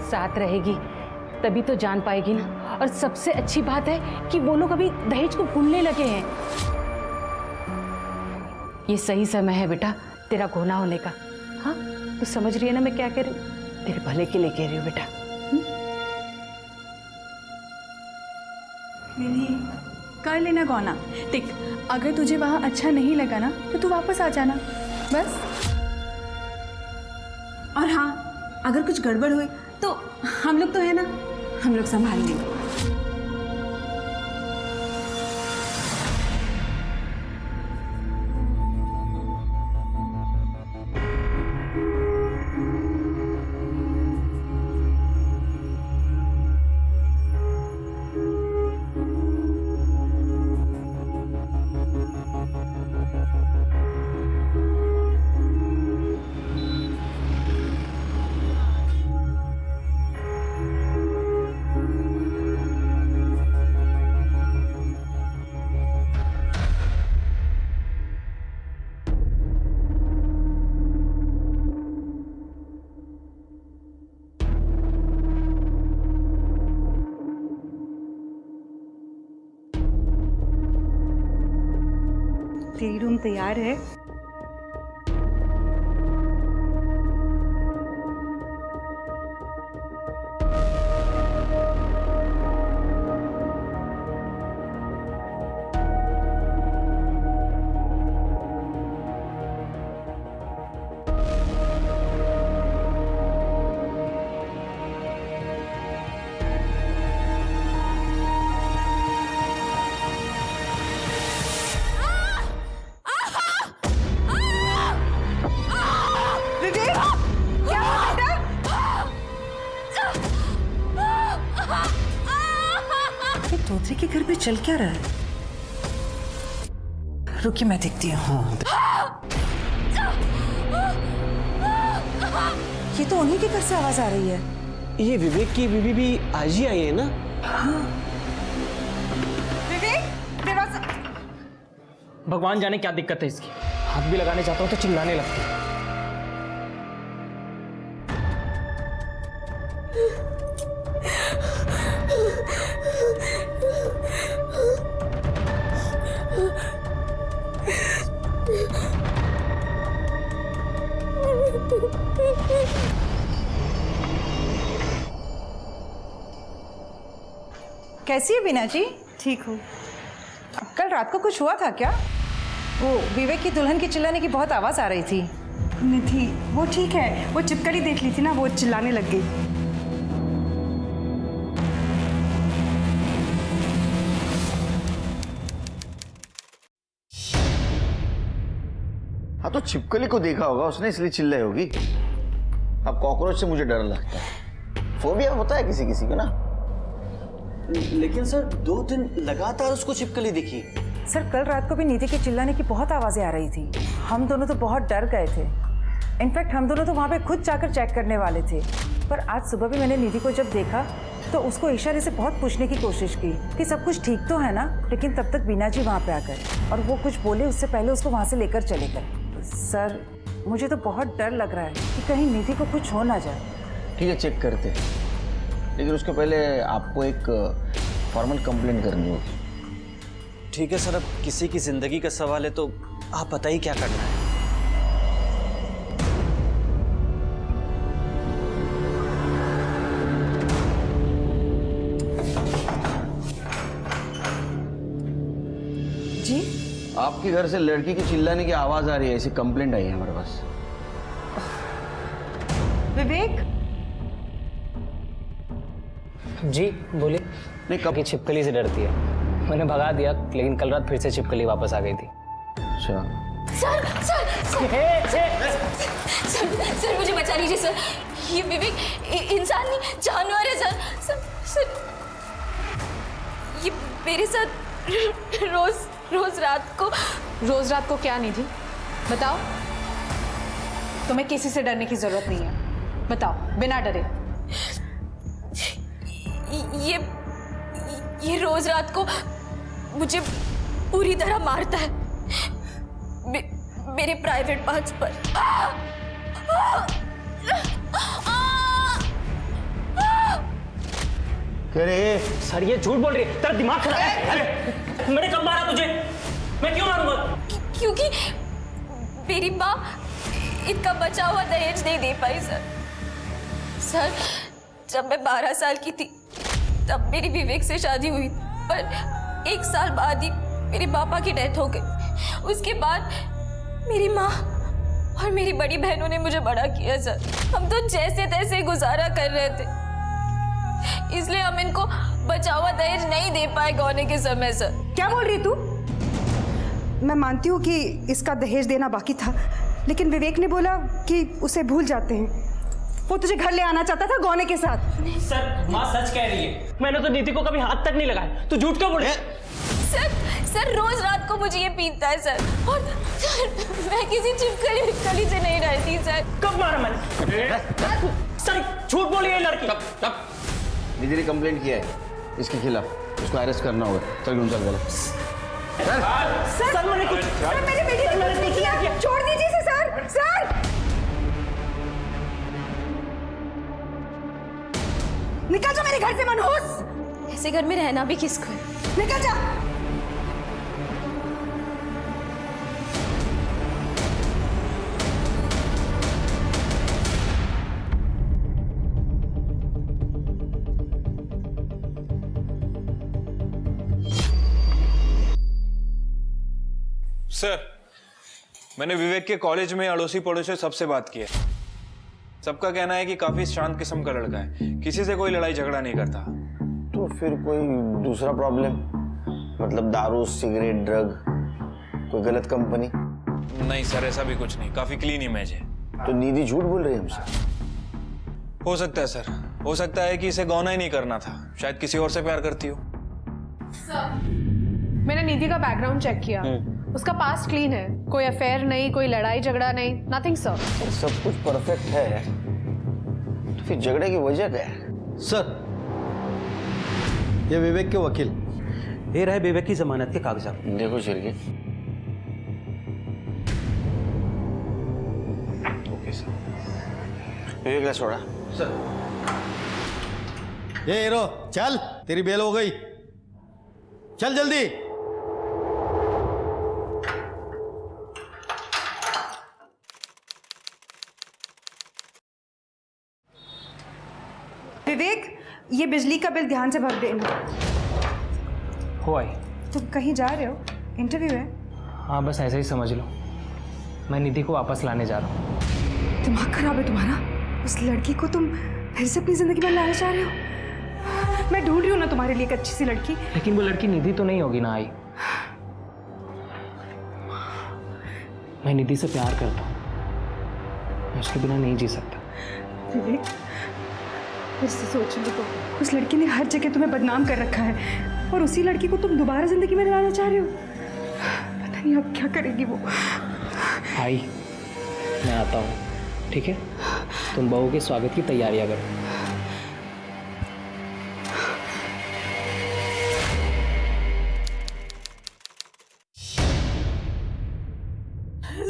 साथ रहेगी तभी तो जान पाएगी ना। और सबसे अच्छी बात है कि वो लोग अभी दहेज को भूलने लगे हैं। ये सही समय है बेटा तेरा घोना होने का। हाँ तो समझ रही है ना मैं क्या कह रही हूँ? तेरे भले के लिए कह रही हूँ बेटा। मिनी कर लेना गौना। देख अगर तुझे वहाँ अच्छा नहीं लगा ना तो तू वापस आ जाना बस। और हाँ अगर कुछ गड़बड़ हुई तो हम लोग तो है ना, हम लोग संभाल लेंगे। तेरी रूम तैयार है? तोतरे के घर पे चल क्या रहा है? रुकिए मैं देखती हूँ। हाँ। ये तो उन्हीं के घर से आवाज आ रही है। ये विवेक की बीबी भी आज ही आई है ना? हाँ। विवेक दरवाजा। भगवान जाने क्या दिक्कत है इसकी, हाथ भी लगाने जाता हूँ तो चिल्लाने लगती है। कैसी है बीना जी? ठीक हूँ। कल रात को कुछ हुआ था क्या? वो विवेक की दुल्हन की चिल्लाने की बहुत आवाज आ रही थी। निधि वो ठीक है, वो चिपकली देख ली थी ना, वो चिल्लाने लग गई। हाँ तो छिपकली को देखा होगा उसने इसलिए चिल्लाई होगी। अब कॉकरोच से मुझे डर लगता है, फोबिया होता है किसी किसी को ना। लेकिन सर 2 दिन लगातार उसको छिपकली दिखी। सर कल रात को भी निधि के चिल्लाने की बहुत आवाजें आ रही थी। हम दोनों तो बहुत डर गए थे। इनफैक्ट हम दोनों तो वहाँ पे खुद जाकर चेक करने वाले थे। पर आज सुबह भी मैंने निधि को जब देखा तो उसको इशारे से बहुत पूछने की कोशिश की कि सब कुछ ठीक तो है ना। लेकिन तब तक बीना जी वहाँ पे आ गए और वो कुछ बोले उससे पहले उसको वहाँ से लेकर चले गए। सर मुझे तो बहुत डर लग रहा है कि कहीं निधि को कुछ हो ना जाए। ठीक है चेक करते हैं, लेकिन उसके पहले आपको एक फॉर्मल कंप्लेंट करनी होगी। ठीक है सर, अब किसी की जिंदगी का सवाल है तो आप बताइए क्या करना है। जी आपके घर से लड़की की चिल्लाने की आवाज आ रही है, ऐसी कंप्लेंट आई है हमारे पास। विवेक। जी बोलिए। नहीं कब? कि छिपकली से डरती है, मैंने भगा दिया, लेकिन कल रात फिर से छिपकली वापस आ गई थी। अच्छा सर सर सर मुझे बचा लीजिए सर। ये विवेक इंसान नहीं जानवर है सर। सर सर ये मेरे साथ रोज रात को क्या नहीं थी बताओ। तुम्हें किसी से डरने की जरूरत नहीं है, बताओ बिना डरे। ये रोज रात को मुझे पूरी तरह मारता है मेरे प्राइवेट पार्ट्स पर। अरे सर ये झूठ बोल रही है, तेरा दिमाग खराब है। अरे मैंने कब मारा तुझे? मैं क्यों मारूंगा? क्योंकि मेरी माँ इनका बचा हुआ दहेज नहीं दे पाई सर। सर जब मैं 12 साल की थी तब मेरी विवेक से शादी हुई, पर 1 साल बाद ही मेरे पापा की डेथ हो गई। उसके बाद मेरी माँ और मेरी बड़ी बहनों ने मुझे बड़ा किया सर। हम तो जैसे तैसे गुजारा कर रहे थे, इसलिए हम इनको बचा हुआ दहेज नहीं दे पाए गौने के समय सर। क्या बोल रही तू? मैं मानती हूँ कि इसका दहेज देना बाकी था, लेकिन विवेक ने बोला कि उसे भूल जाते हैं। वो तुझे घर ले आना चाहता था गौने के साथ। सर माँ सच कह रही है, मैंने तो नीति को कभी हाथ तक नहीं लगाया। तू झूठ क्यों बोल रही है? सर रोज रात को मुझे ये पीता है सर, और सर मैं किसी छिपकली मिपकली से नहीं रहती सर। कब मारा मैंने? सर झूठ बोली है लड़की। निधि ने कंप्लेंट किया है इसके खिलाफ, उसको अरेस्ट करना होगा। चल ढूंढ, चल बोलो। सर मैंने कुछ, सर मेरी बेटी ने गलती किया, छोड़ दीजिए इसे सर। सर निकल जा मेरे घर से मनहूस। ऐसे घर में रहना भी किसको है? निकल जा। सर मैंने विवेक के कॉलेज में अड़ोसी पड़ोसी सबसे बात की है। सबका कहना है कि काफी शांत किस्म का लड़का है, किसी से कोई लड़ाई झगड़ा नहीं करता। तो फिर कोई दूसरा प्रॉब्लम, मतलब दारू, सिगरेट, ड्रग, कोई गलत कंपनी? नहीं सर, ऐसा भी कुछ नहीं, काफी क्लीन इमेज है। तो निधि झूठ बोल रही है हमसे? हो सकता है सर, हो सकता है कि इसे गौना ही नहीं करना था, शायद किसी और से प्यार करती हो। मैंने निधि का बैकग्राउंड चेक किया, उसका पास्ट क्लीन है, कोई अफेयर नहीं, कोई लड़ाई झगड़ा नहीं, नथिंग सर। सब कुछ परफेक्ट है, तो फिर झगड़े की वजह क्या है? सर ये विवेक के वकील, ये रहे विवेक की जमानत के कागजात। देखो शिरके। Okay sir. विवेक ने छोड़ा सर ये हीरो चल, तेरी बेल हो गई, चल जल्दी। विवेक, ये बिजली का बिल ध्यान से भर देना। हो आई। तुम कहीं जा रहे हो? इंटरव्यू है? हाँ बस ऐसे ही समझ लो, मैं निधि को वापस लाने जा रहा हूँ। दिमाग खराब है तुम्हारा? उस लड़की को तुम फिर से अपनी जिंदगी में लाना चाह रहे हो? मैं ढूंढ रही हूँ ना तुम्हारे लिए एक अच्छी सी लड़की। लेकिन वो लड़की निधि तो नहीं होगी ना आई। मैं निधि से प्यार करता हूँ, मैं उसके बिना नहीं जी सकता। विवेक फिर से सोच लो, तो उस लड़की ने हर जगह तुम्हें बदनाम कर रखा है, और उसी लड़की को तुम दोबारा जिंदगी में लाना चाह रहे हो। पता नहीं अब क्या करेगी वो। आई मैं आता हूँ, ठीक है? तुम बहू के स्वागत की तैयारियां करो।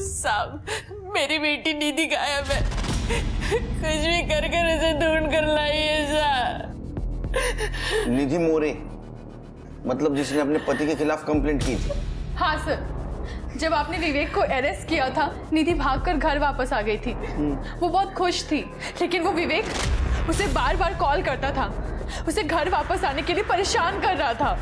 साहब मेरी बेटी निधि गायब है, कुछ भी कर कर उसे ढूंढ कर लाइए साहब। निधि मोरे, मतलब जिसने अपने पति के खिलाफ कंप्लेंट की थी? हाँ सर, जब आपने विवेक को अरेस्ट किया था, निधि भागकर घर वापस आ गई थी। वो बहुत खुश थी, लेकिन वो विवेक उसे बार बार कॉल करता था, उसे घर वापस आने के लिए परेशान कर रहा था।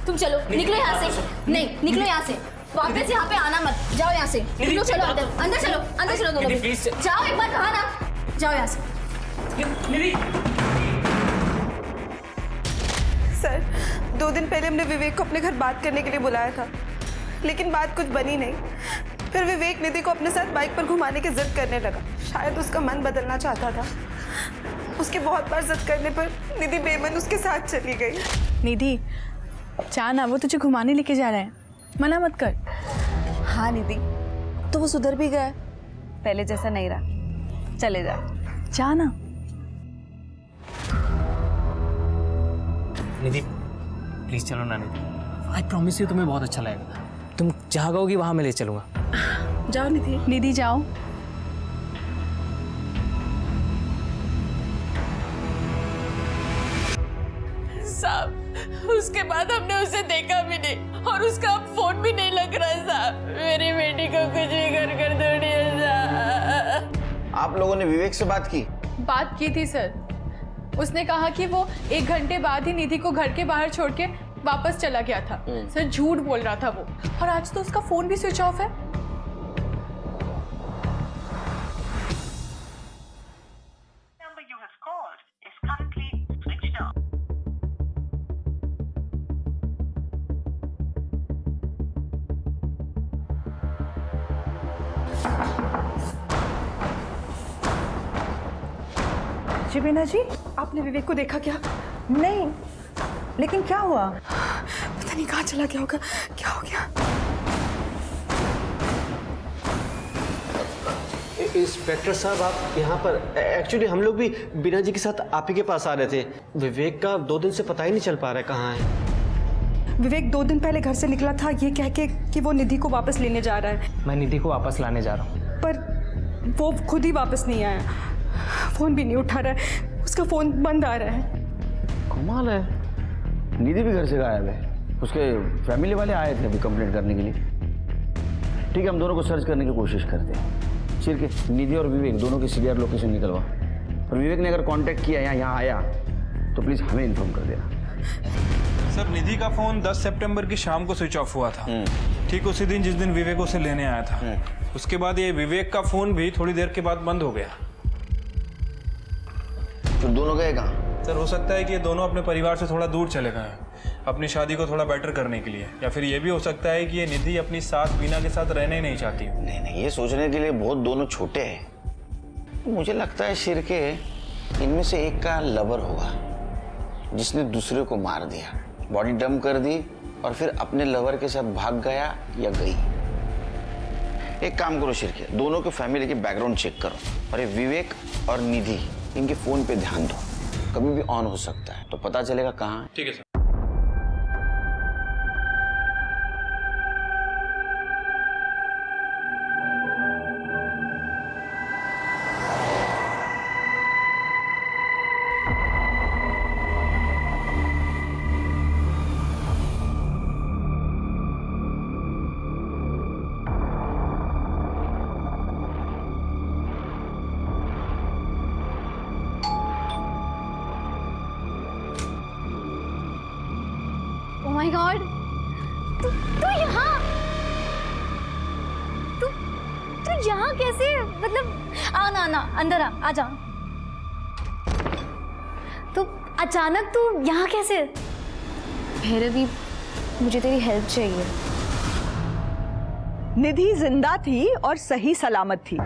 तुम चलो, निकलो यहाँ से। नहीं निकलो यहाँ से, वापस यहाँ पे आना मत, जाओ यहाँ से। तुम लोग चलो अंदर, अंदर चलो, अंदर चलो दोनों लोग। जाओ, एक बार कहा ना, जाओ यहाँ से। सर 2 दिन पहले हमने विवेक को अपने घर बात करने के लिए बुलाया था, लेकिन बात कुछ बनी नहीं। फिर विवेक निधि को अपने साथ बाइक पर घुमाने की जिद करने लगा, शायद उसका मन बदलना चाहता था। उसके बहुत बार जिद करने पर निधि बेमन उसके साथ चली गई। निधि जाना, वो तुझे घुमाने लेके जा रहे हैं, मना मत कर। हाँ निधि, तो वो सुधर भी गया, पहले जैसा नहीं रहा। चले जा, जाना। निधि प्लीज चलो ना निधि, आई प्रॉमिस यू तुम्हें बहुत अच्छा लगेगा। तुम जहाँ कहोगी वहाँ मैं ले चलूँगा। जाओ निधि। निधि जाओ। साहब उसके बाद हमने उसे देखा भी नहीं और उसका अब फोन भी नहीं लग रहा है साहब। मेरी बेटी को कुछ भी कर दौड़िए साहब। आप लोगों ने विवेक से बात की? बात की थी सर। उसने कहा कि वो 1 घंटे बाद ही निधि को घर के बाहर छोड़ के वापस चला गया था। सर झूठ बोल रहा था वो, और आज तो उसका फोन भी स्विच ऑफ है। जी बीना जी, आपने विवेक को देखा क्या? नहीं, लेकिन क्या हुआ? पता नहीं कहाँ चला गया होगा। क्या हो गया? इंस्पेक्टर साहब, आप यहाँ पर? एक्चुअली हम लोग भी बीना जी के साथ आप ही के पास आ रहे थे। विवेक का 2 दिन से पता ही नहीं चल पा रहा है कहाँ है। विवेक 2 दिन पहले घर से निकला था ये कह के कि वो निधि को वापस लेने जा रहा है। मैं निधि को वापस लाने जा रहा हूँ। पर वो खुद ही वापस नहीं आया, फोन भी नहीं उठा रहा है, उसका फोन बंद आ रहा है। कमाल है, निधि भी घर से गायब है। उसके फैमिली वाले आए थे अभी कंप्लेंट करने के लिए। ठीक है, हम दोनों को सर्च करने की कोशिश करते हैं। सिर्फ निधि और विवेक दोनों की सीरियर लोकेशन निकलवा, और विवेक ने अगर कांटेक्ट किया या यहाँ आया तो प्लीज़ हमें इन्फॉर्म कर देना। सर, निधि का फोन 10 सितंबर की शाम को स्विच ऑफ हुआ था, ठीक उसी दिन जिस दिन विवेक उसे लेने आया था। उसके बाद ये विवेक का फोन भी थोड़ी देर के बाद बंद हो गया। तो दोनों गए कहाँ? सर, हो सकता है कि ये दोनों अपने परिवार से थोड़ा दूर चले गए हैं, अपनी शादी को थोड़ा बेटर करने के लिए, या फिर ये भी हो सकता है कि ये निधि अपनी सास बीना के साथ रहना ही नहीं चाहती। नहीं, ये सोचने के लिए बहुत दोनों छोटे हैं। मुझे लगता है शिरके इनमें से एक का लवर होगा जिसने दूसरे को मार दिया, बॉडी डंप कर दी और फिर अपने लवर के साथ भाग गया या गई। एक काम करो शिरके, दोनों के फैमिली के बैकग्राउंड चेक करो, और ये विवेक और निधि इनके फोन पे ध्यान दो, कभी भी ऑन हो सकता है, तो पता चलेगा कहाँ है। ठीक है सर। Oh my God! तू यहाँ कैसे? मतलब आना अंदर आ जा। तो अचानक तू यहाँ कैसे? भैरवी, मुझे तेरी हेल्प चाहिए। निधि जिंदा थी और सही सलामत थी,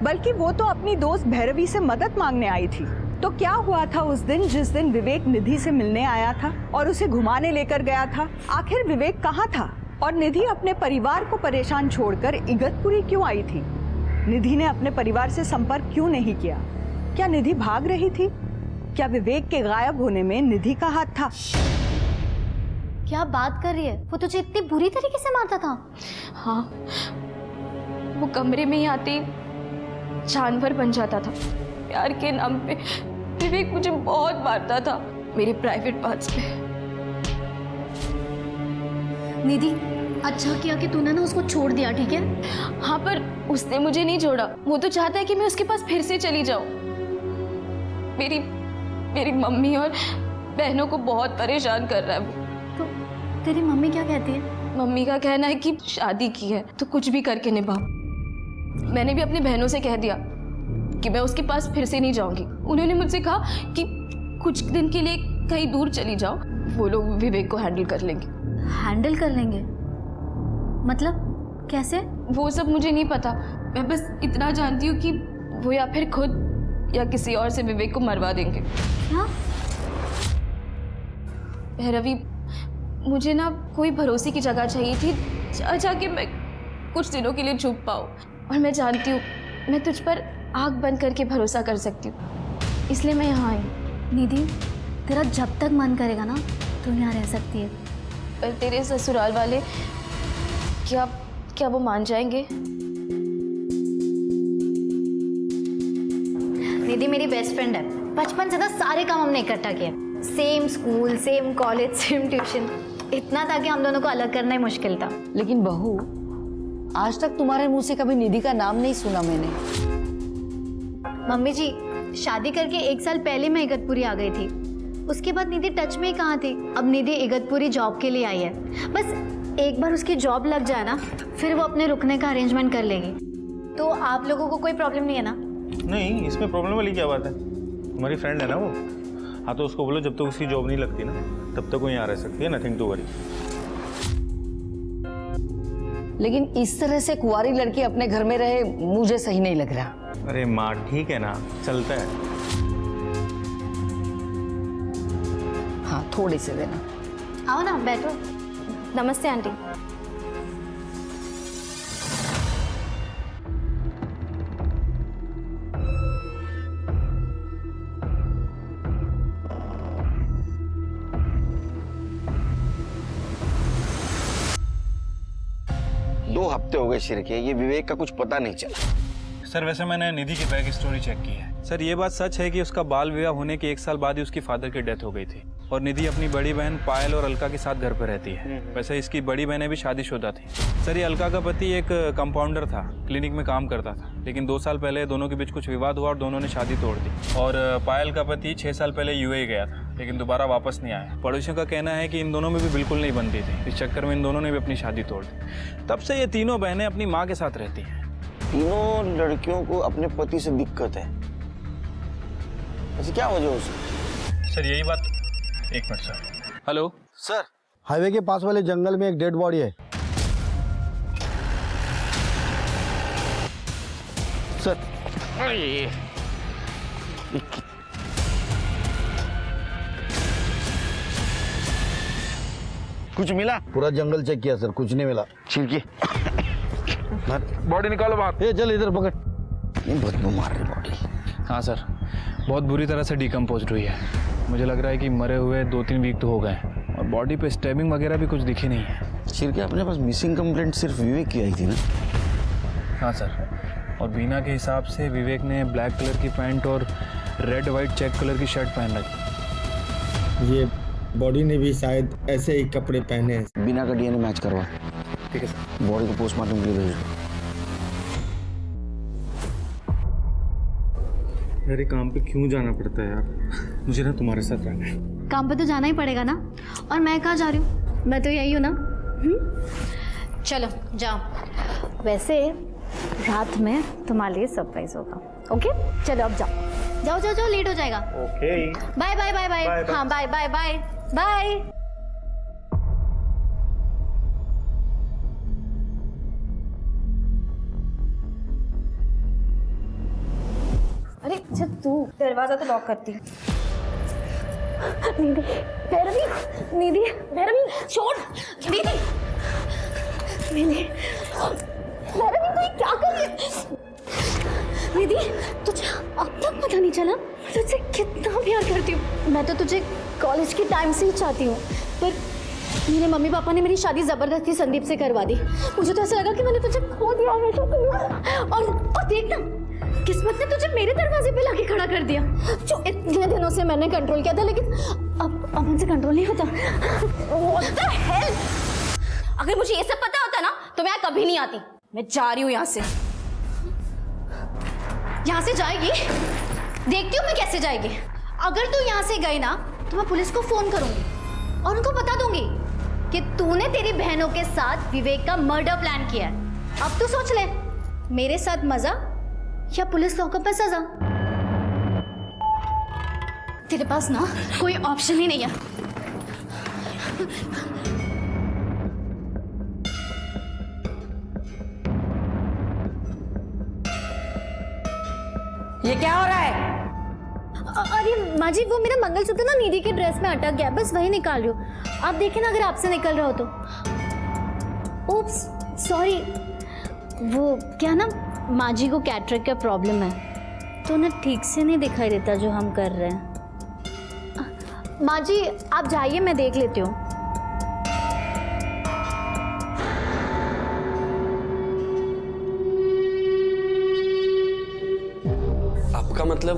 बल्कि वो तो अपनी दोस्त भैरवी से मदद मांगने आई थी। तो क्या हुआ था उस दिन जिस दिन विवेक निधि से मिलने आया था और उसे घुमाने लेकर गया था? आखिर विवेक कहाँ था और निधि अपने परिवार को परेशान छोड़कर इगतपुरी क्यों आई थी? निधि ने अपने परिवार से संपर्क क्यों नहीं किया? क्या निधि भाग रही थी? क्या विवेक के गायब होने में निधि का हाथ था? क्या बात कर रही है? वो तुझे इतनी बुरी तरीके से मारता था? हाँ, वो कमरे में ही आते जानवर बन जाता था। प्यार के नाम पे विवेक मुझे बहुत मारता था, मेरे प्राइवेट पार्ट्स पे। निधि, अच्छा किया कि तूने ना उसको छोड़ दिया, ठीक है? हाँ, पर उसने मुझे नहीं छोड़ा। वो तो चाहता है कि मैं उसके पास फिर से चली जाऊं। मेरी मम्मी और बहनों को बहुत परेशान कर रहा है वो। तो तेरी मम्मी क्या कहती है? मम्मी का कहना है कि शादी की है तो कुछ भी करके निभा। मैंने भी अपनी बहनों से कह दिया कि मैं उसके पास फिर से नहीं जाऊंगी। उन्होंने मुझसे कहा कि कुछ दिन के लिए कहीं दूर चली जाओ, वो लोग विवेक को हैंडल कर लेंगे। हैंडल कर लेंगे? मतलब कैसे? वो सब मुझे नहीं पता। मैं बस इतना जानती हूँ कि वो या फिर खुद या किसी और से विवेक को मरवा देंगे। क्या? भैरवी, मुझे ना कोई भरोसे की जगह चाहिए थी जहाँ कि मैं कुछ दिनों के लिए छुप पाऊँ। और मैं जानती हूँ मैं तुझ पर आँख बंद करके भरोसा कर सकती हूँ, इसलिए मैं यहाँ आई। निधि, तेरा जब तक मन करेगा ना तू यहाँ रह सकती है। पर तेरे ससुराल वाले क्या वो मान जाएंगे? निधि मेरी बेस्ट फ्रेंड है, बचपन से ना सारे काम हमने इकट्ठा किए। Same school, same college, same tuition, इतना था कि हम दोनों को अलग करना ही मुश्किल था। लेकिन बहू, आज तक तुम्हारे मुंह से कभी निधि का नाम नहीं सुना मैंने। मम्मी जी, शादी करके 1 साल पहले मैं इगतपुरी आ गई थी। उसके बाद निधि टच में ही कहाँ थी। अब निधि इगतपुरी जॉब के लिए आई है। बस एक बार उसकी जॉब लग जाए ना, फिर वो अपने रुकने का अरेंजमेंट कर लेगी। तो आप लोगों को कोई प्रॉब्लम नहीं है ना? नहीं, इसमें प्रॉब्लम वाली क्या बात है? तुम्हारी फ्रेंड है ना वो। हाँ, तो उसको बोलो जब तक उसकी जॉब नहीं लगती ना, तब तक वो यहाँ रह सकती है। Nothing to worry. लेकिन इस तरह से कुंवारी लड़की अपने घर में रहे मुझे सही नहीं लग रहा। अरे माँ, ठीक है ना, चलता है। हाँ, थोड़ी से देना। आओ ना, बैठो। नमस्ते आंटी। दो हफ्ते हो गए शिर के, ये विवेक का कुछ पता नहीं चला। सर, वैसे मैंने निधि की बैक स्टोरी चेक की है। सर, ये बात सच है कि उसका बाल विवाह होने के 1 साल बाद ही उसकी फादर की डेथ हो गई थी और निधि अपनी बड़ी बहन पायल और अलका के साथ घर पर रहती है। वैसे इसकी बड़ी बहनें भी शादीशुदा थी। सर, ये अलका का पति एक कंपाउंडर था, क्लिनिक में काम करता था, लेकिन 2 साल पहले दोनों के बीच कुछ विवाद हुआ और दोनों ने शादी तोड़ दी। और पायल का पति 6 साल पहले यूएई गया था, लेकिन दोबारा वापस नहीं आया। पड़ोसियों का कहना है कि इन दोनों में भी बिल्कुल नहीं बनती थी। इस चक्कर में इन दोनों ने भी अपनी शादी तोड़ दी। तब से ये तीनों बहनें अपनी माँ के साथ रहती हैं। तीनों लड़कियों को अपने पति से दिक्कत है, ऐसी क्या वजह हो सकती? सर, यही बात। एक minute sir. Hello sir, highway के पास वाले जंगल में एक डेड बॉडी है सर। कुछ मिला? पूरा जंगल चेक किया सर, कुछ नहीं मिला। छिड़की बॉडी निकालो बाहर। ए, चल इधर पकड़। ये बदबू मार रही बॉडी। हाँ सर, बहुत बुरी तरह से डिकम्पोज हुई है। मुझे लग रहा है कि मरे हुए 2-3 वीक तो हो गए और बॉडी पे स्टैबिंग वगैरह भी कुछ दिखी नहीं है। शिर के अपने पास मिसिंग कंप्लेंट सिर्फ विवेक की आई थी ना? हाँ सर, और बीना के हिसाब से विवेक ने ब्लैक कलर की पैंट और रेड वाइट चेक कलर की शर्ट पहन रखी। ये बॉडी ने भी शायद ऐसे ही कपड़े पहने हैं। बीना का डीएनए मैच करवा। ठीक है सर। बॉडी को पोस्टमार्टम के लिए भेज दो। मेरे काम पे क्यों जाना पड़ता है यार? मुझे ना तुम्हारे साथ रहना है। काम पे तो जाना ही पड़ेगा ना। और मैं कहाँ जा रही हूँ? मैं तो यही हूँ ना। चलो जाओ। वैसे रात में तुम्हारे लिए सरप्राइज होगा। ओके, चलो अब जाओ जाओ जाओ जाओ, लेट हो जाएगा। Okay, bye bye bye bye. हाँ, बाय बाय बाय बाय। अरे अच्छा, तू दरवाजा तो लॉक करती। निधि, भैरवी, निधि, भैरवी, छोड़। निधि, निधि, भैरवी, तू क्या कर रही है? निधि, तुझे अब तक पता नहीं चला मैं तुझसे कितना प्यार करती हूँ। मैं तो तुझे कॉलेज के टाइम से ही चाहती हूँ, पर मेरे मम्मी पापा ने मेरी शादी जबरदस्ती संदीप से करवा दी। मुझे तो ऐसा लगा कि मैंने तुझे खो दिया हमेशा के लिए। और देख ना, किस्मत ने तुझे मेरे दरवाजे पे लाके खड़ा कर दिया, जो इतने दिनों से मैंने कंट्रोल किया था, लेकिन अब मुझसे कंट्रोल नहीं होता। What the hell? अगर मुझे ये सब पता होता ना तो मैं कभी नहीं आती। मैं जा रही हूँ यहाँ से। यहाँ से जाएगी? देखती हूँ मैं कैसे जाएगी। अगर तू यहाँ से गई ना तो मैं पुलिस को फोन करूंगी और उनको बता दूंगी कि तूने तेरी बहनों के साथ विवेक का मर्डर प्लान किया है। अब तू सोच ले, मेरे साथ मजा या पुलिस लॉकअप में सजा। तेरे पास ना कोई ऑप्शन ही नहीं है। ये क्या हो रहा है? अरे माँ जी, वो मेरा मंगलसूत्र ना निधि के ड्रेस में अटक गया, बस वही निकाल रही हूँ। आप देखें ना अगर आपसे निकल रहा हो तो। Oops, sorry. वो क्या ना, माँ जी को कैटरेक्ट का प्रॉब्लम है, तो ना ठीक से नहीं दिखाई देता जो हम कर रहे हैं। माँ जी आप जाइए, मैं देख लेती हूँ। आपका मतलब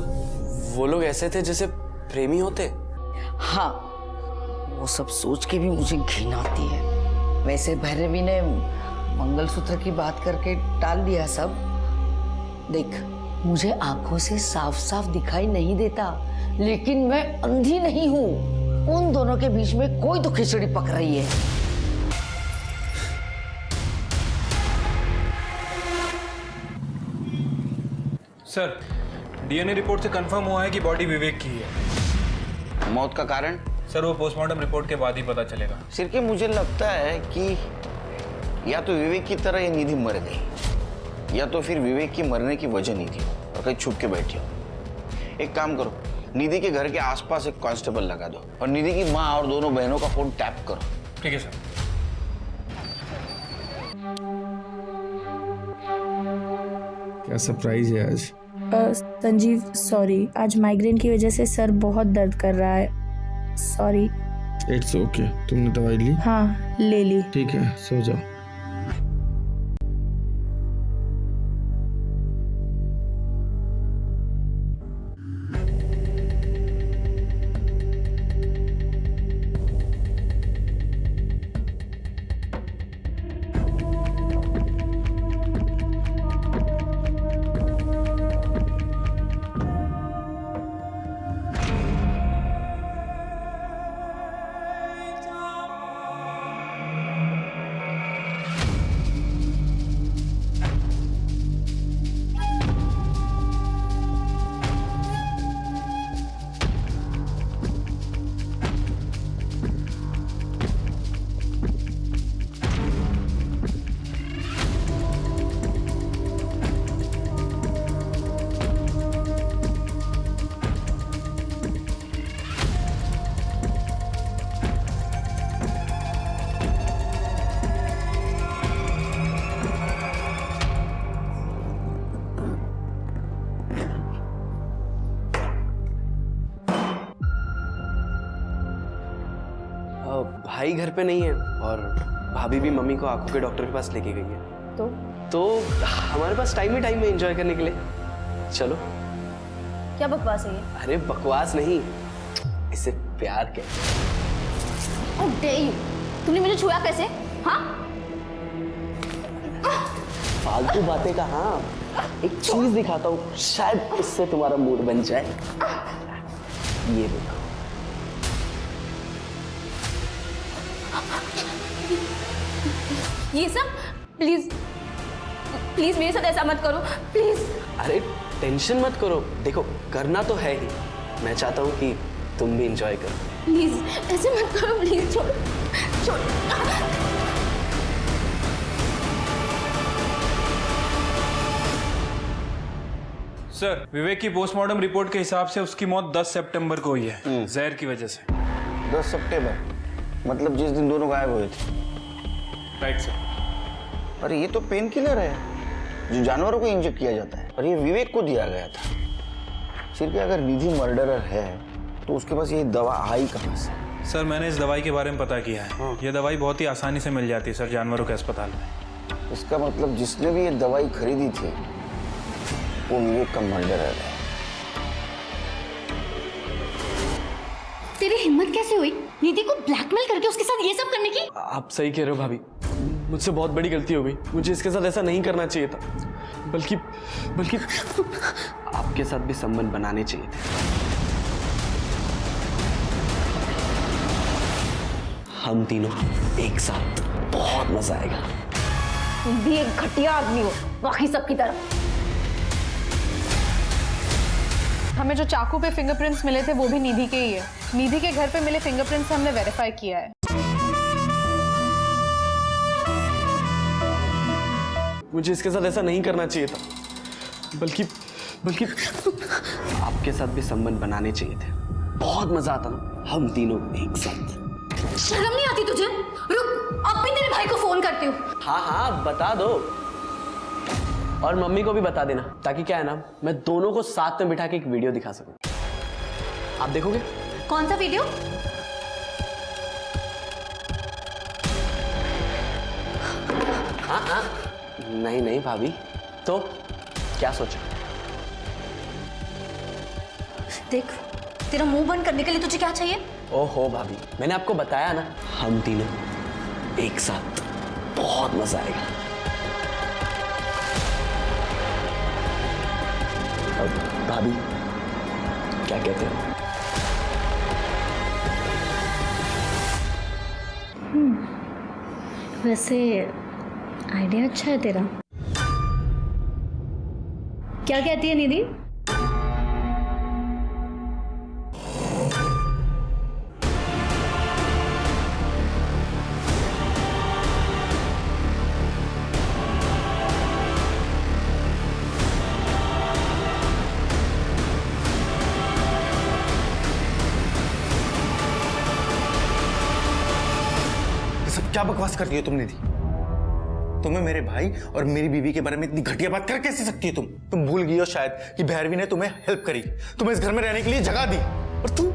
वो लोग ऐसे थे जैसे प्रेमी होते? हाँ, वो सब सोच के भी मुझे घिन आती है। वैसे भैरवी ने मंगलसूत्र की बात करके टाल दिया सब। देख, मुझे आंखों से साफ साफ दिखाई नहीं देता, लेकिन मैं अंधी नहीं हूँ। उन दोनों के बीच में कोई तो खिचड़ी पक रही है। सर, डीएनए रिपोर्ट से कंफर्म हुआ है कि बॉडी विवेक की है। मौत का कारण? सर, वो पोस्टमार्टम रिपोर्ट के बाद ही पता चलेगा। सिर के मुझे लगता है कि या तो विवेक की तरह ये निधि मर गई, या तो फिर विवेक की मरने की वजह नहीं थी और कहीं छुप के बैठी हो। एक काम करो, निधि के घर के आसपास एक कांस्टेबल लगा दो और निधि की माँ और दोनों बहनों का फोन टैप करो। ठीक है सर। क्या सरप्राइज है आज? संजीव, सॉरी, आज माइग्रेन की वजह से सर बहुत दर्द कर रहा है। सॉरी। It's okay. तुमने दवाई ली? हाँ, ले ली। ठीक है, सो जाओ। भाई घर पे नहीं है और भाभी भी मम्मी को आंखों के डॉक्टर के पास लेके गई है। तो हमारे पास टाइम ही टाइम में एंजॉय करने के लिए। चलो। क्या बकवास है ये? अरे बकवास नहीं, इसे प्यार कहते। How dare you? तुमने मुझे छुआ कैसे? हाँ? फालतू बातें का। हाँ, एक चीज दिखाता हूँ, शायद इससे तुम्हारा मूड बन जाए। ये देखो। ये सब प्लीज प्लीज मेरे साथ ऐसा मत करो, प्लीज। अरे टेंशन मत करो, देखो करना तो है ही। मैं चाहता हूँ कि तुम भी एंजॉय करो। प्लीज ऐसे मत करो, प्लीज छोड़ छोड़। सर, विवेक की पोस्टमार्टम रिपोर्ट के हिसाब से उसकी मौत 10 सितंबर को हुई है, जहर की वजह से। 10 सितंबर मतलब जिस दिन दोनों गायब हुए थे। Right sir. अरे ये तो पेन किलर है जो जानवरों को इंजेक्ट किया जाता है, और ये विवेक को दिया गया था। सिर्फ अगर निधि मर्डरर है तो उसके पास ये दवा आई कहाँ से? सर, मैंने इस दवाई के बारे में पता किया है। ये दवाई बहुत ही आसानी से मिल जाती है सर, जानवरों के अस्पताल में। इसका मतलब जिसने भी ये दवाई खरीदी थी वो विवेक का मर्डरर है। तेरी हिम्मत कैसे हुई निधि को ब्लैकमेल करके उसके साथ ये सब करने की? आप सही कह रहे हो भाभी, मुझसे बहुत बड़ी गलती हो गई। मुझे इसके साथ ऐसा नहीं करना चाहिए था, बल्कि आपके साथ भी संबंध बनाने चाहिए थे। हम तीनों एक साथ बहुत मजा आएगा। तुम भी एक घटिया आदमी हो बाकी सबकी तरह। हमें जो चाकू पे फिंगरप्रिंट्स मिले थे वो भी निधि के ही है। निधि के घर पे मिले फिंगरप्रिंट्स हमने वेरीफाई किया है। मुझे इसके साथ ऐसा नहीं करना चाहिए था, बल्कि आपके साथ भी संबंध बनाने चाहिए थे। बहुत मजा आता ना हम तीनों एक साथ। शर्म नहीं आती तुझे? रुक, अब भी तेरे भाई को फोन करती हूँ। हाँ बता दो, और मम्मी को भी बता देना, ताकि क्या है ना, मैं दोनों को साथ में बिठा के एक वीडियो दिखा सकूं। आप देखोगे? कौन सा वीडियो? हाँ नहीं भाभी, तो क्या सोचा? देख, तेरा मुंह बंद करने के लिए तुझे क्या चाहिए? ओहो भाभी, मैंने आपको बताया ना, हम तीनों एक साथ, बहुत मजा आएगा। अब भाभी क्या कहते हो? वैसे आइडिया अच्छा है तेरा। क्या कहती है निधि? क्या बकवास कर रही हो तुम निधि? तुम्हें मेरे भाई और मेरी बीवी के बारे में इतनी घटिया बात कर कैसे सकती है तुम भूल गई हो शायद कि भैरवी ने तुम्हें हेल्प करी, तुम्हें इस घर में रहने के लिए जगह दी। और तुम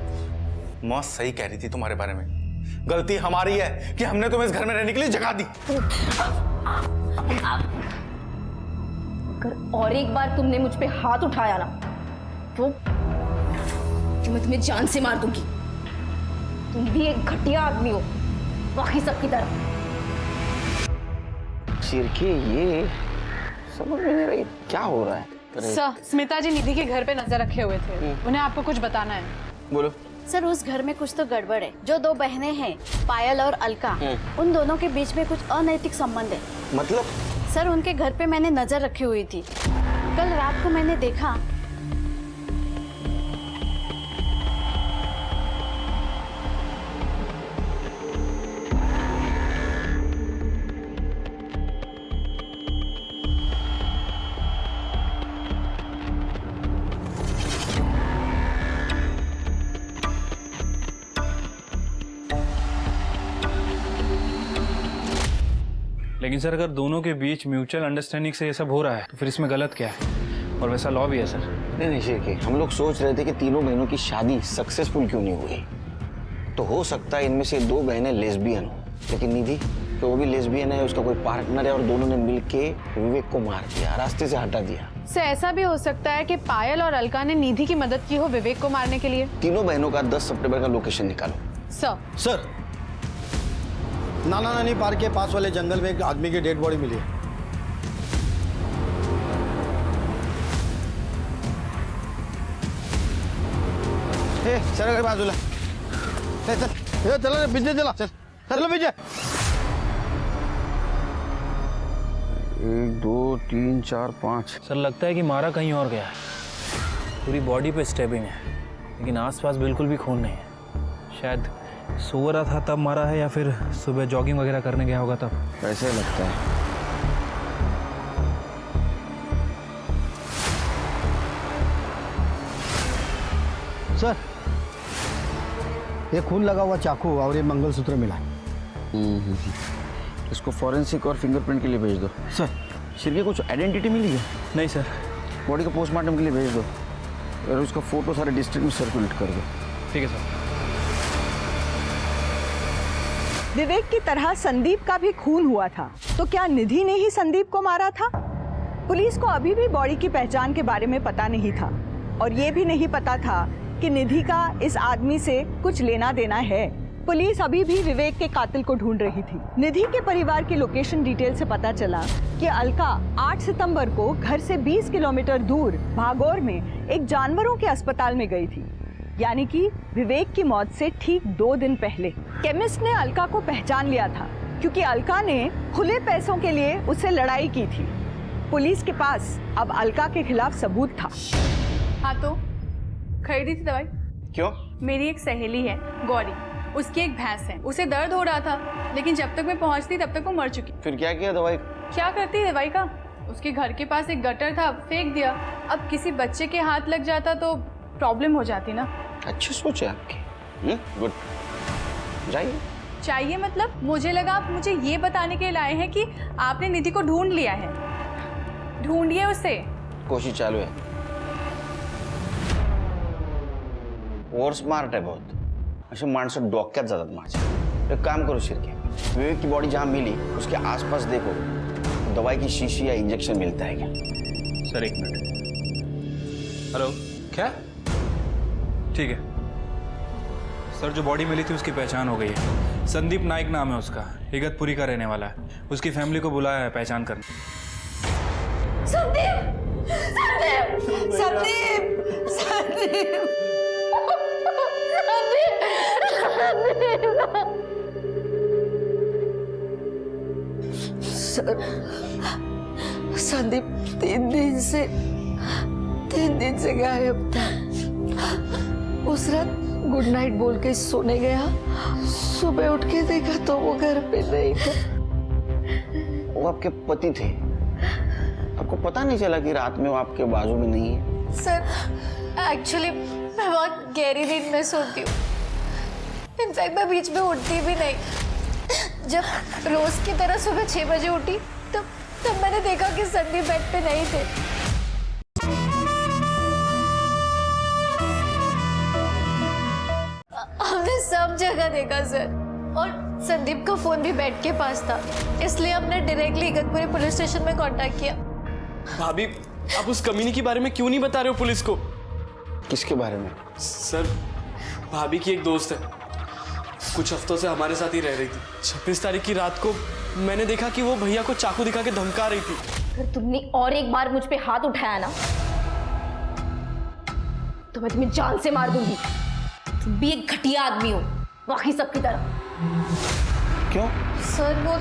मौत सही कह रही थी तुम्हारे बारे में। गलती हमारी है कि हमने तुम्हें इस घर में रहने के लिए जगह दी। अगर और एक बार तुमने मुझ पे हाथ उठाया ना तो मैं तुम्हें जान से मार दूंगी। तुम भी एक घटिया आदमी हो, बाकी सबकी तरह। शिरके, ये समझ में नहीं रही क्या हो रहा है। सर, स्मिता जी निधि के घर पे नजर रखे हुए थे, उन्हें आपको कुछ बताना है। बोलो। सर, उस घर में कुछ तो गड़बड़ है। जो दो बहनें हैं, पायल और अलका, उन दोनों के बीच में कुछ अनैतिक संबंध है। मतलब? सर, उनके घर पे मैंने नजर रखी हुई थी। कल रात को मैंने देखा लेकिन सर अगर दोनों के बीच म्यूचुअल अंडरस्टैंडिंग से ये सब हो रहा है तो फिर इसमें गलत क्या है? और वैसा लॉ भी है सर। नहीं शिरके, हम लोग सोच रहे थे कि तीनों बहनों की शादी सक्सेसफुल क्यों नहीं हुई। तो हो सकता है इनमें से दो बहनें लेस्बियन हो, लेकिन निधि तो वो भी लेस्बियन है, उसका कोई पार्टनर है और दोनों ने मिलके विवेक को मार दिया, रास्ते से हटा दिया। सर, ऐसा भी हो सकता है कि पायल और अलका ने निधि की मदद की हो विवेक को मारने के लिए। तीनों बहनों का 10 सितंबर का लोकेशन निकालो। सर, नाना नानी पार्क के पास वाले जंगल में एक आदमी की डेड बॉडी मिली है। चल बाजूला, चला पीछे चला, चलो पीछे। 1 2 3 4 5। सर लगता है कि मारा कहीं और गया है। पूरी बॉडी पे स्टेबिंग है, लेकिन आसपास बिल्कुल भी खून नहीं है। शायद सो रहा था तब मारा है, या फिर सुबह जॉगिंग वगैरह करने गया होगा तब। ऐसे लगता है। सर, ये खून लगा हुआ चाकू और ये मंगलसूत्र मिला। इसको फॉरेंसिक और फिंगरप्रिंट के लिए भेज दो। सर, शिरके कुछ आइडेंटिटी मिली है? नहीं सर। बॉडी को पोस्टमार्टम के लिए भेज दो और उसका फोटो सारे डिस्ट्रिक्ट में सर्कुलेट कर दो। ठीक है सर। विवेक की तरह संदीप का भी खून हुआ था, तो क्या निधि ने ही संदीप को मारा था? पुलिस को अभी भी बॉडी की पहचान के बारे में पता नहीं था और ये भी नहीं पता था कि निधि का इस आदमी से कुछ लेना देना है। पुलिस अभी भी विवेक के कातिल को ढूंढ रही थी। निधि के परिवार की लोकेशन डिटेल से पता चला कि अलका 8 सितंबर को घर से 20 किलोमीटर दूर भागौर में एक जानवरों के अस्पताल में गई थी, यानी कि विवेक की मौत से ठीक 2 दिन पहले। केमिस्ट ने अलका को पहचान लिया था क्योंकि अलका ने खुले पैसों के लिए उससे लड़ाई की थी। पुलिस के पास अब अलका के खिलाफ सबूत था। हाँ, तो खरीदी थी दवाई। क्यों? मेरी एक सहेली है गौरी, उसकी एक भैंस है, उसे दर्द हो रहा था, लेकिन जब तक मैं पहुंचती तब तक वो मर चुकी। फिर क्या किया दवाई? क्या करती दवाई का? उसके घर के पास एक गटर था, फेंक दिया। अब किसी बच्चे के हाथ लग जाता तो प्रॉब्लम हो जाती ना। अच्छी सोच है आपकी। गुड। जाइए। चाहिए मतलब? मुझे लगा आप मुझे ये बताने के लिए लाए हैं कि आपने निधि को ढूंढ लिया है। ढूंढिए उसे। कोशिश चालू है। और स्मार्ट है बहुत, असे माणसं डोक्यात जातात माझ्या। एक काम करो शिरके, विवेक की बॉडी जहाँ मिली उसके आसपास देखो, दवाई की शीशी या इंजेक्शन मिलता है क्या? Sir 1 minute. हेलो। क्या? ठीक है, सर जो बॉडी मिली थी उसकी पहचान हो गई है। संदीप नाइक नाम है उसका, इगतपुरी का रहने वाला है। उसकी फैमिली को बुलाया है पहचान करने। संदीप! संदीप! संदीप! संदीप! सर, संदीप 3 दिन से गायब था। उस रात गुड नाइट बोल के सोने गया, सुबह उठ के देखा तो वो घर पे नहीं था। वो आपके पति थे, आपको पता नहीं चला कि रात में वो आपके बाजू में नहीं है? सर एक्चुअली मैं बहुत गहरी नींद में सोती हूँ। इनफैक्ट मैं बीच में उठती भी नहीं। जब रोज की तरह सुबह 6 बजे उठी तब मैंने देखा कि संदीप बेड पे नहीं थे। हमने सब जगह देखा सर, और संदीप का फोन भी बेड के पास था, इसलिए हमने डायरेक्टली इगतपुरी पुलिस स्टेशन में कांटेक्ट किया। भाभी, आप उस कमीनी के बारे में क्यों नहीं बता रहे हो पुलिस को? किसके बारे में? सर, भाभी की एक दोस्त है, कुछ हफ्तों से हमारे साथ ही रह रही थी। 26 तारीख की रात को मैंने देखा कि वो भैया को चाकू दिखा के धमका रही थी। अगर तुमने और एक बार मुझ पे हाथ उठाया ना तो मैं तुम्हें जान से मार दूंगी। तुम भी एक घटिया आदमी हो, बाकी सबकी तरह। क्यों? सर वो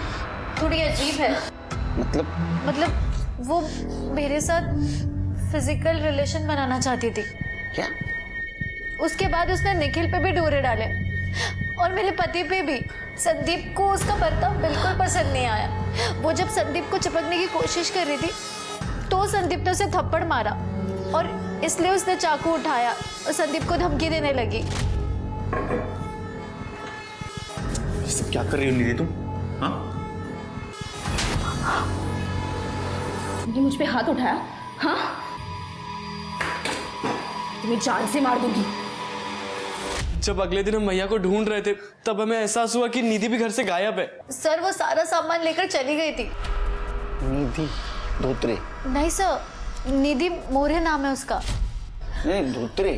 थोड़ी अजीब है। मतलब वो मेरे साथ फिजिकल रिलेशन बनाना चाहती थी। क्या? उसके बाद उसने निखिल पे भी डोरे डाले और मेरे पति पे भी। संदीप को उसका बर्ताव बिल्कुल पसंद नहीं आया। वो जब संदीप को चिपकने की कोशिश कर रही थी तो संदीप ने उसे थप्पड़ मारा और इसलिए उसने चाकू उठाया और संदीप को धमकी देने लगी। ये सब क्या कर रही हो निधि तुम? हाँ? तुमने मुझ पे हाथ उठाया? हाँ? तुम्हें जान से मार दूंगी। जब अगले दिन हम भैया को ढूंढ रहे थे तब हमें एहसास हुआ कि निधि भी घर से गायब है। सर वो सारा सामान लेकर चली गई थी। निधि धोत्रे? नहीं सर, निधि मोरे नाम है उसका। नहीं धोत्रे।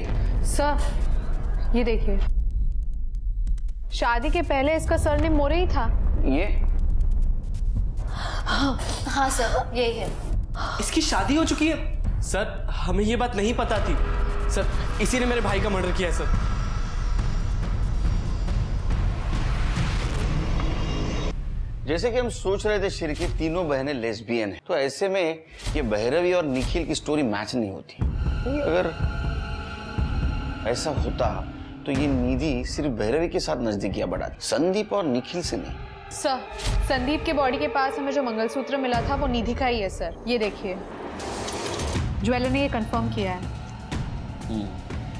सर ये देखिए, शादी के पहले इसका सरनेम मोरे ही था। ये? हाँ सर यही है। इसकी शादी हो चुकी है? सर हमें ये बात नहीं पता थी। सर इसी ने मेरे भाई का मर्डर किया है सर। जैसे कि हम सोच रहे थे शिर की तीनों बहनें लेस्बियन हैं, तो ऐसे में ये भैरवी और निखिल की स्टोरी मैच नहीं होती। अगर ऐसा होता तो ये निधि सिर्फ भैरवी के साथ नजदीकियां बढ़ाती, संदीप और निखिल से नहीं। सर संदीप के बॉडी के पास हमें जो मंगलसूत्र मिला था वो निधि का ही है सर। ये देखिए, ज्वेलर ने ये कंफर्म किया है।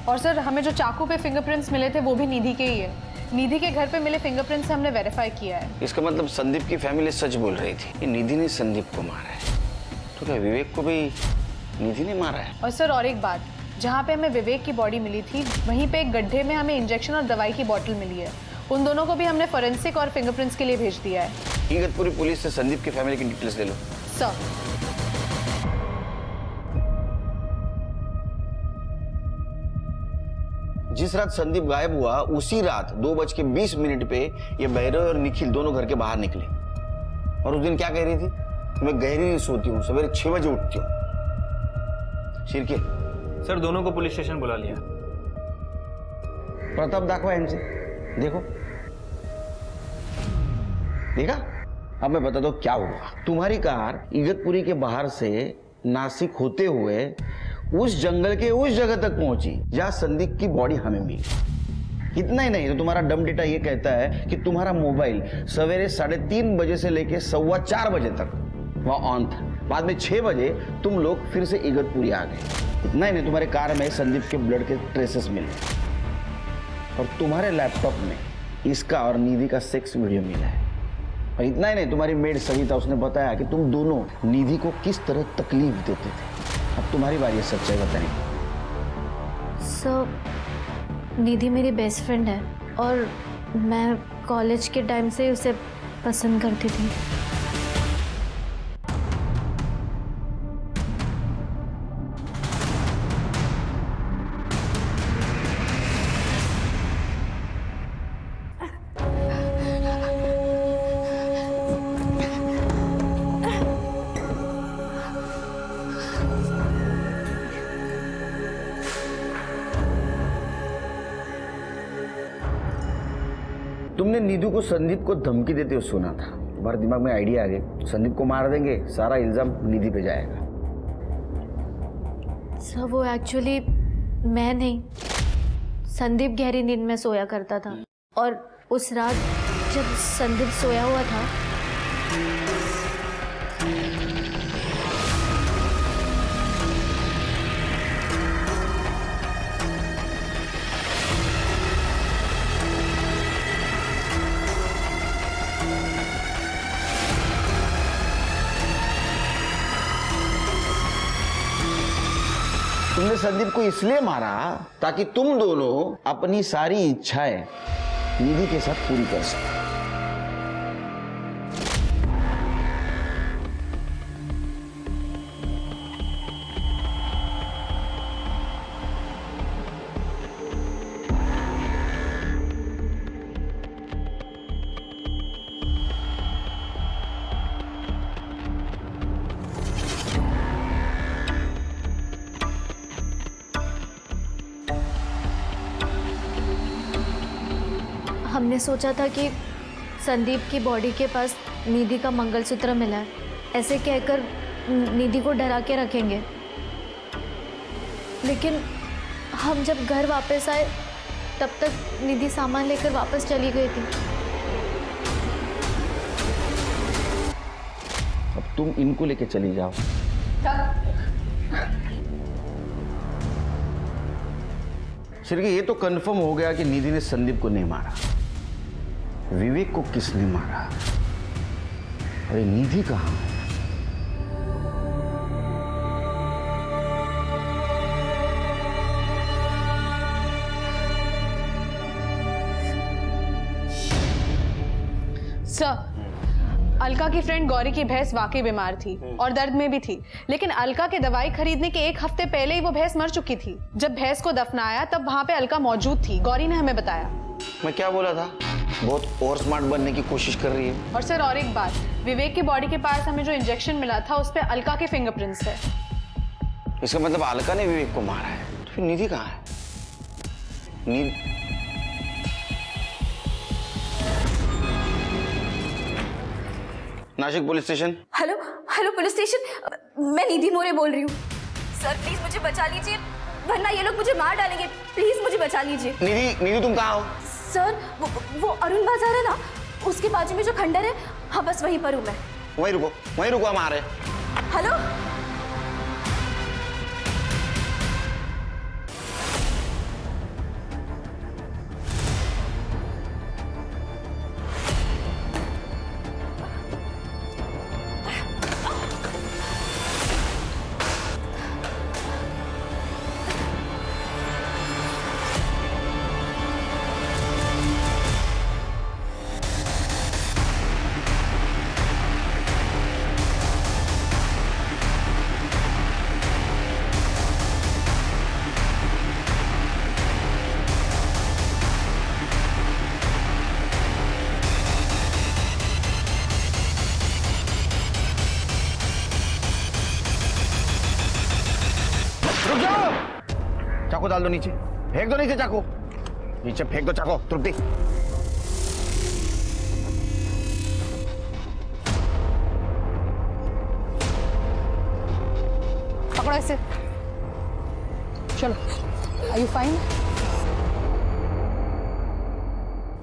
और सर हमें जो चाकू पे फिंगरप्रिंट्स मिले थे वो भी निधि के ही है। निधि के घर पे मिले फिंगरप्रिंट से हमने वेरीफाई किया है। इसका मतलब संदीप की फैमिली सच बोल रही थी, ये निधि ने संदीप को मारा है। तो क्या विवेक को भी निधि ने मारा है? और सर और एक बात, जहाँ पे हमें विवेक की बॉडी मिली थी वहीं पे एक गड्ढे में हमें इंजेक्शन और दवाई की बोतल मिली है। उन दोनों को भी हमने फोरेंसिक और फिंगरप्रिंट्स के लिए भेज दिया है। इगतपुरी पुलिस से संदीप की फैमिली की डिटेल्स ले लो। सर जिस रात संदीप गायब हुआ उसी रात 2:20 पे ये भैरव और निखिल दोनों घर के बाहर निकले। और उस दिन क्या कह रही थी? मैं गहरी नहीं सोती हूँ, सवेरे 6 बजे उठती हूँ। शिरके सर दोनों को पुलिस स्टेशन बुला लिया। प्रताप दाखवा इनसे, देखो देखा? अब मैं बता दो क्या हुआ। तुम्हारी कार इगतपुरी के बाहर से नासिक होते हुए उस जंगल के उस जगह तक पहुंची जहां संदीप की बॉडी हमें मिली। इतना ही नहीं तो तुम्हारा डम डेटा ये कहता है कि तुम्हारा मोबाइल सवेरे 3:30 बजे से लेके 4:15 बजे तक वहां ऑन था। बाद में 6 बजे तुम लोग फिर से इगतपुरी आ गए। इतना ही नहीं तुम्हारे कार में संदीप के ब्लड के ट्रेसेस मिले और तुम्हारे लैपटॉप में इसका और निधि का सेक्स वीडियो मिला है। और इतना ही नहीं तुम्हारी मेड सविता, उसने बताया कि तुम दोनों निधि को किस तरह तकलीफ देते थे। अब तुम्हारी बारी है सच्चाई बताने। सर निधि मेरी बेस्ट फ्रेंड है और मैं कॉलेज के टाइम से उसे पसंद करती थी। तुमने नीदू को संदीप को धमकी देते हुए सुना था। तुम्हारे दिमाग में आइडिया आ गई, संदीप को मार देंगे, सारा इल्जाम निधि पे जाएगा। सर वो एक्चुअली मैं नहीं, संदीप गहरी नींद में सोया करता था और उस रात जब संदीप सोया हुआ था तुमने संदीप को इसलिए मारा ताकि तुम दोनों अपनी सारी इच्छाएं निधि के साथ पूरी कर सको। हमने सोचा था कि संदीप की बॉडी के पास निधि का मंगलसूत्र मिला है, ऐसे कहकर निधि को डरा के रखेंगे। लेकिन हम जब घर वापस आए तब तक निधि सामान लेकर वापस चली गई थी। अब तुम इनको लेके चली जाओ। सिर्फ ये तो कंफर्म हो गया कि निधि ने संदीप को नहीं मारा। विवेक को किसने मारा? अरे निधि कहाँ है? सर, अलका की फ्रेंड गौरी की भैंस वाकई बीमार थी और दर्द में भी थी, लेकिन अलका के दवाई खरीदने के 1 हफ्ते पहले ही वो भैंस मर चुकी थी। जब भैंस को दफनाया तब वहां पे अलका मौजूद थी, गौरी ने हमें बताया। मैं क्या बोला था? बहुत और स्मार्ट बनने की कोशिश कर रही है। और सर और एक बात, विवेक की बॉडी के पास हमें जो इंजेक्शन मिला था उस पे अलका के फिंगरप्रिंट्स है। इसका मतलब अलका ने विवेक को मारा है। तो फिर निधि कहाँ है? Nashik police station. Hello hello police station, मैं निधि मोरे बोल रही हूँ। सर प्लीज मुझे बचा लीजिए, वरना ये लोग मुझे मार डालेंगे। प्लीज मुझे बचा लीजिए। निधि तुम कहाँ हो? सर वो अरुण बाजार है ना, उसके बाजू में जो खंडर है, हाँ बस वहीं पर हूँ मैं। वहीं रुको हम आ रहे हैं। हेलो चाकू डाल दो नीचे, फेंक दो नीचे चाकू, नीचे फेंक दो चाकू। तृप्ति पकड़ो इसे, चलो। Are you fine?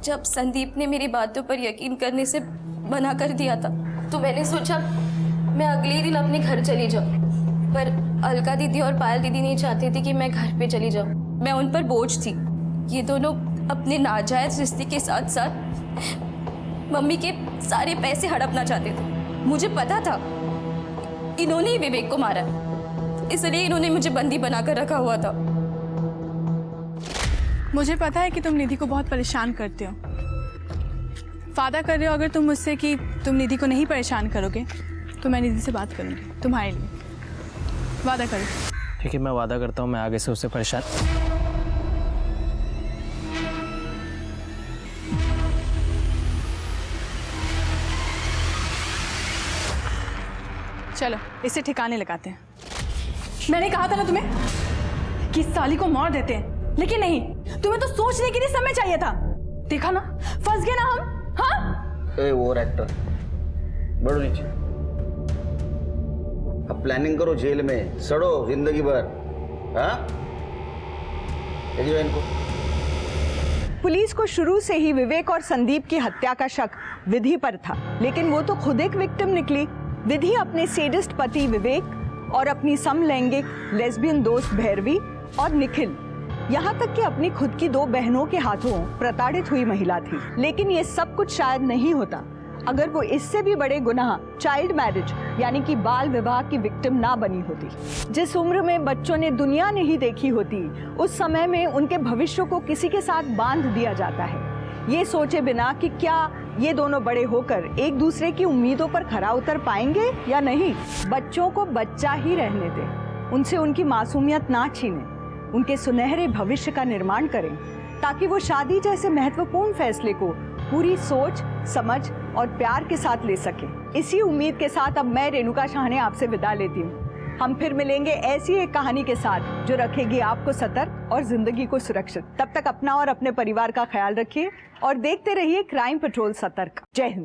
जब संदीप ने मेरी बातों पर यकीन करने से मना कर दिया था तो मैंने सोचा मैं अगले दिन अपने घर चली जाऊं, पर अलका दीदी और पायल दीदी नहीं चाहती थी कि मैं घर पे चली जाऊं। मैं उन पर बोझ थी। ये दोनों अपने नाजायज रिश्ते के साथ साथ मम्मी के सारे पैसे हड़पना चाहते थे। मुझे पता था इन्होंने ही विवेक को मारा, इसलिए इन्होंने मुझे बंदी बनाकर रखा हुआ था। मुझे पता है कि तुम निधि को बहुत परेशान करते हो। वादा कर रहे हो अगर तुम मुझसे कि तुम निधि को नहीं परेशान करोगे तो मैं निधि से बात करूँगी तुम्हारे लिए। वादा करो। ठीक है, मैं वादा करता हूँ मैं आगे से उससे परेशान। चलो इसे ठिकाने लगाते हैं। मैंने कहा था ना तुम्हें कि इस साली को मार देते हैं, लेकिन नहीं, तुम्हें तो सोचने के लिए समय चाहिए था। देखा ना, फंस गए ना हम। हाँ ए ओवर एक्टर, बढ़ो नीचे। अब प्लानिंग करो जेल में सड़ो जिंदगी भर। हाँ, ले जाओ इनको। पुलिस को शुरू से ही विवेक और संदीप की हत्या का शक विधि पर था, लेकिन वो तो खुद एक विक्टिम निकली। विधि अपने सेडिस्ट पति विवेक और अपनी समलैंगिक लेस्बियन दोस्त भैरवी और निखिल, यहाँ तक कि अपनी खुद की 2 बहनों के हाथों प्रताड़ित हुई महिला थी। लेकिन ये सब कुछ शायद नहीं होता अगर वो इससे भी बड़े गुनाह चाइल्ड मैरिज यानी कि बाल विवाह की विक्टिम ना बनी होती। जिस उम्र में बच्चों ने दुनिया नहीं देखी होती, उस समय में उनके भविष्य को किसी के साथ बांध दिया जाता है, ये सोचे बिना कि क्या ये दोनों बड़े होकर एक दूसरे की उम्मीदों पर खरा उतर पाएंगे या नहीं। बच्चों को बच्चा ही रहने दें, उनसे उनकी मासूमियत ना छीनें, उनके सुनहरे भविष्य का निर्माण करें, ताकि वो शादी जैसे महत्वपूर्ण फैसले को पूरी सोच, समझ और प्यार के साथ ले सके। इसी उम्मीद के साथ अब मैं रेणुका शाहने आपसे विदा लेती हूँ। हम फिर मिलेंगे ऐसी एक कहानी के साथ जो रखेगी आपको सतर्क और जिंदगी को सुरक्षित। तब तक अपना और अपने परिवार का ख्याल रखिए और देखते रहिए क्राइम पेट्रोल सतर्क। जय हिंद।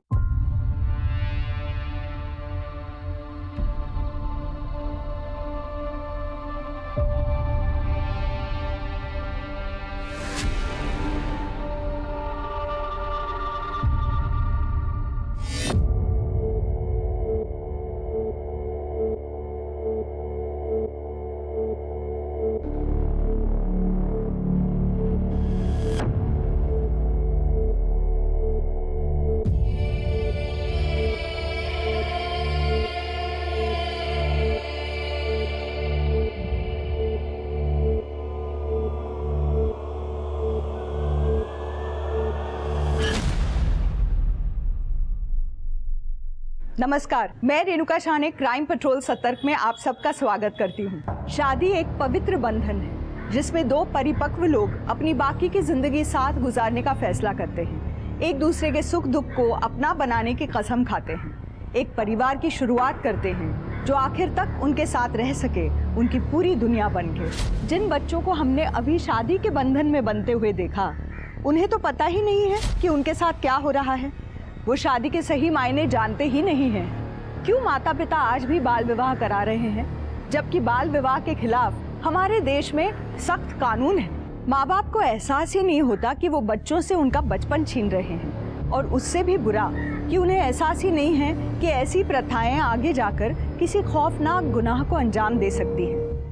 नमस्कार, मैं रेणुका शाहने क्राइम पेट्रोल सतर्क में आप सबका स्वागत करती हूँ। शादी एक पवित्र बंधन है जिसमें 2 परिपक्व लोग अपनी बाकी की जिंदगी साथ गुजारने का फैसला करते हैं, एक दूसरे के सुख दुख को अपना बनाने की कसम खाते हैं, एक परिवार की शुरुआत करते हैं जो आखिर तक उनके साथ रह सके, उनकी पूरी दुनिया बन के। जिन बच्चों को हमने अभी शादी के बंधन में बनते हुए देखा, उन्हें तो पता ही नहीं है कि उनके साथ क्या हो रहा है। वो शादी के सही मायने जानते ही नहीं हैं। क्यों माता पिता आज भी बाल विवाह करा रहे हैं, जबकि बाल विवाह के खिलाफ हमारे देश में सख्त कानून है। माँ बाप को एहसास ही नहीं होता कि वो बच्चों से उनका बचपन छीन रहे हैं, और उससे भी बुरा कि उन्हें एहसास ही नहीं है कि ऐसी प्रथाएं आगे जाकर किसी खौफनाक गुनाह को अंजाम दे सकती हैं।